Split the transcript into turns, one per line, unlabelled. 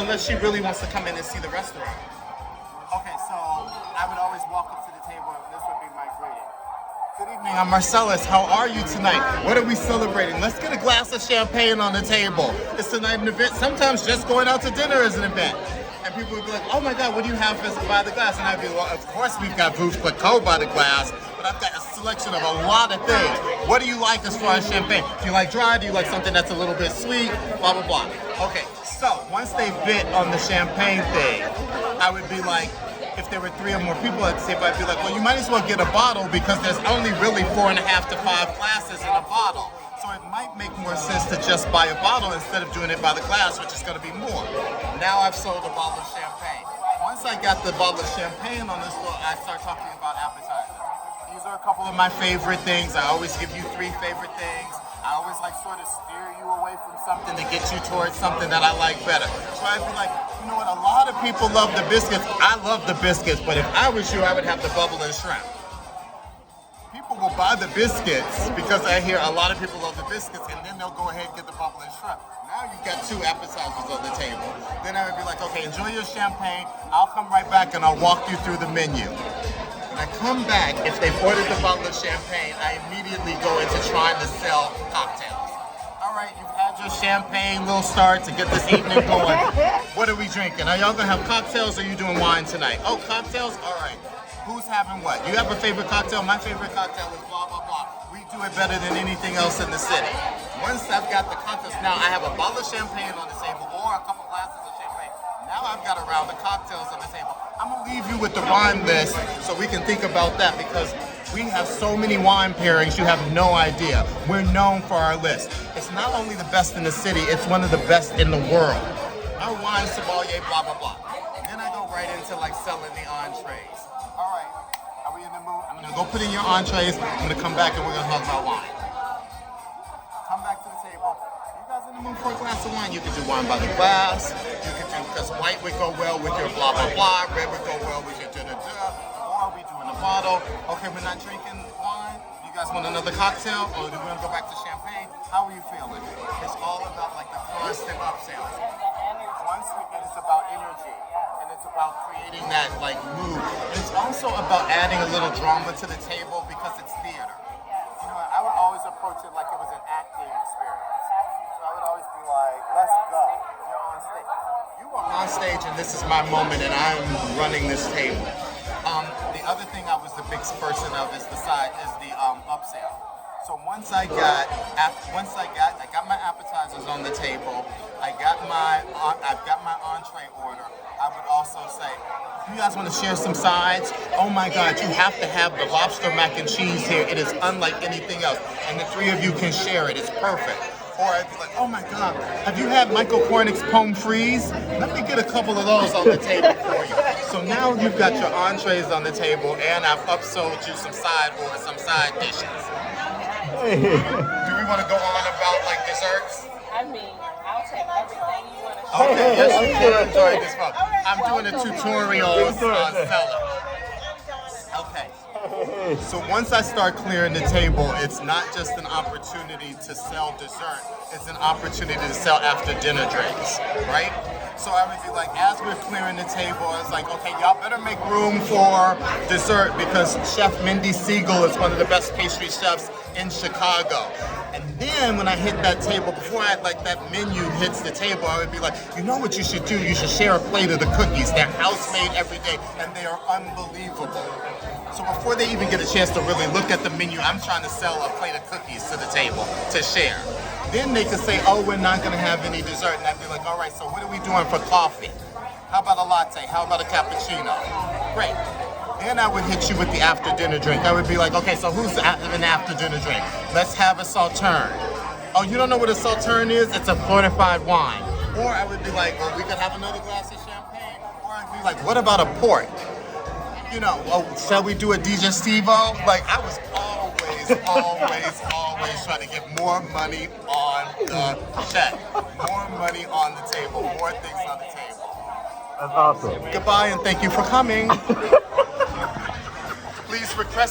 unless she really wants to come in and see the restaurant. Okay, so I would always walk up to the table and this would be my greeting. Good evening, I'm Marcellas. How are you tonight? What are we celebrating? Let's get a glass of champagne on the table. Is tonight an event? Sometimes just going out to dinner is an event. And people would be like, oh my God, what do you have for us by the glass? And I'd be like, well, of course we've got Veuve Clicquot by the glass, but I've got a selection of a lot of things. What do you like as far as champagne? Do you like dry? Do you like something that's a little bit sweet? Blah, blah, blah. Okay, so once they bit on the champagne thing, I would be like, if there were 3 or more people at the table, I'd be like, well, you might as well get a bottle because there's only really 4.5 to 5 glasses in a bottle. So it might make more sense to just buy a bottle instead of doing it by the glass, which is going to be more. Now I've sold a bottle of champagne. Once I got the bottle of champagne on this floor, I start talking about appetizers. These are a couple of my favorite things. I always give you 3 favorite things. I always like sort of steer you away from something to get you towards something that I like better. So I'd be like, you know what, a lot of people love the biscuits. I love the biscuits, but if I was you, I would have the bubble and shrimp. People will buy the biscuits because I hear a lot of people love the biscuits, and then they'll go ahead and get the bubble and shrimp. Now you've got 2 appetizers on the table. Then I would be like, okay, enjoy your champagne. I'll come right back and I'll walk you through the menu. When I come back, if they've ordered the bottle of champagne, I immediately go into trying to sell cocktails. All right, you've had your champagne little start to get this evening going. What are we drinking? Are y'all gonna have cocktails or are you doing wine tonight? Oh, cocktails? All right. Who's having what? You have a favorite cocktail? My favorite cocktail is blah, blah, blah. We do it better than anything else in the city. Once I've got the cocktails, now I have a bottle of champagne on the table or a couple glasses of champagne. Now I've got a round of cocktails on the table. I'm gonna leave you with the wine list so we can think about that because we have so many wine pairings, you have no idea. We're known for our list. It's not only the best in the city, it's one of the best in the world. Our wine sommelier, blah, blah, blah. Then I go right into like selling the entrees. All right, are we in the mood? I'm gonna go put in your entrees. I'm gonna come back and we're gonna talk about wine. Come back to the table. You guys in the mood for a glass of wine? You can do wine by the glass. You can do, because white would go well with your blah, blah, blah. Red would go well with your da-da-da. Or we do in a bottle. Okay, we're not drinking wine. You guys want another cocktail? Or do we want to go back to champagne? How are you feeling? It's all about like the constant upsells. Once again, it's about energy. It's about creating that like mood. It's also about adding a little drama to the table because it's theater. You know, I would always approach it like it was an acting experience. So I would always be like, let's go. You're on stage. You are on stage and this is my moment and I'm running this table. The other thing I was the big person of is the upsell. So once I got my appetizers on the table, I've got my entree order. I would also say, if you guys want to share some sides, oh my God, you have to have the lobster mac and cheese here. It is unlike anything else. And the 3 of you can share it. It's perfect. Or I'd be like, oh my God, have you had Michael Cornick's pomme frise? Let me get a couple of those on the table for you. So now you've got your entrees on the table and I've upsold you some side dishes. Do we want to go on about like desserts?
I mean, I'll take everything you want to share.
Okay, yes, you can enjoy this one. I'm doing a tutorial on seller. Okay. So once I start clearing the table, it's not just an opportunity to sell dessert, it's an opportunity to sell after dinner drinks, right? So I would be like, as we're clearing the table, it's like, okay, y'all better make room for dessert because Chef Mindy Siegel is one of the best pastry chefs in Chicago. And then when I hit that table, before that menu hits the table, I would be like, you know what you should do? You should share a plate of the cookies. They're house-made every day, and they are unbelievable. So before they even get a chance to really look at the menu, I'm trying to sell a plate of cookies to the table to share. Then they could say, oh, we're not going to have any dessert. And I'd be like, all right, so what are we doing for coffee? How about a latte? How about a cappuccino? Great. Then I would hit you with the after dinner drink. I would be like, okay, so who's having an after dinner drink? Let's have a sauterne. Oh, you don't know what a sauterne is? It's a fortified wine. Or I would be like, well, we could have another glass of champagne. Or I'd be like, what about a port? You know, oh, shall we do a digestivo? Like, I was always trying to get more money on the check. More money on the table. More things on the table.
That's awesome.
Goodbye and thank you for coming. Please request